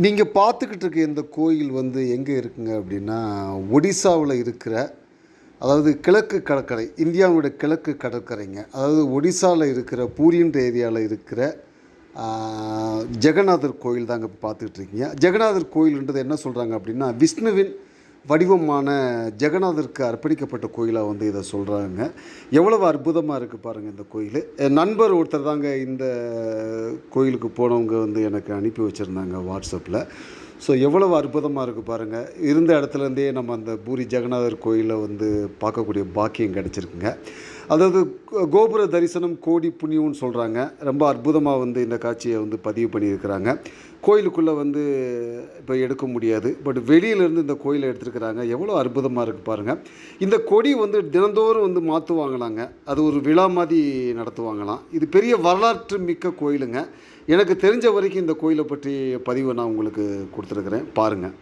நீங்கள் பார்த்துக்கிட்டு இருக்க இந்த கோயில் வந்து எங்கே இருக்குங்க அப்படின்னா, ஒடிசாவில் இருக்கிற, அதாவது கிழக்கு கடற்கரை, இந்தியாவோட கிழக்கு கடற்கரைங்க. அதாவது ஒடிசாவில் இருக்கிற பூரின்ற ஏரியாவில் இருக்கிற ஜெகநாதர் கோயில் தாங்க இப்போ பார்த்துக்கிட்டு இருக்கீங்க. ஜெகநாதர் கோயில்ன்றது என்ன சொல்கிறாங்க அப்படின்னா, விஷ்ணுவின் வடிவமான ஜெகநாதருக்கு அர்ப்பணிக்கப்பட்ட கோயிலாக வந்து இதை சொல்கிறாங்க. எவ்வளவு அற்புதமாக இருக்குது பாருங்கள் இந்த கோயில். என் நண்பர் ஒருத்தர் தாங்க இந்த கோயிலுக்கு போனவங்க வந்து எனக்கு அனுப்பி வச்சுருந்தாங்க வாட்ஸ்அப்பில். ஸோ எவ்வளவு அற்புதமாக இருக்குது பாருங்கள். இருந்த இடத்துலேருந்தே நம்ம அந்த பூரி ஜெகநாதர் கோயிலை வந்து பார்க்கக்கூடிய பாக்கியம் கிடச்சிருக்குங்க. அதாவது கோபுர தரிசனம் கோடி புண்ணியம்னு சொல்கிறாங்க. ரொம்ப அற்புதமாக வந்து இந்த காட்சியை வந்து பதிவு பண்ணியிருக்கிறாங்க. கோயிலுக்குள்ளே வந்து இப்போ எடுக்க முடியாது, பட் வெளியிலேருந்து இந்த கோயிலை எடுத்துருக்கிறாங்க. எவ்வளோ அற்புதமாக இருக்குது பாருங்கள். இந்த கொடி வந்து தினந்தோறும் வந்து மாற்றுவாங்களாங்க. அது ஒரு விழா மாதிரி நடத்துவாங்களாம். இது பெரிய வரலாற்று மிக்க கோயிலுங்க. எனக்கு தெரிஞ்ச வரைக்கும் இந்த கோயிலை பற்றி பதிவை நான் உங்களுக்கு கொடுத்துருக்குறேன், பாருங்கள்.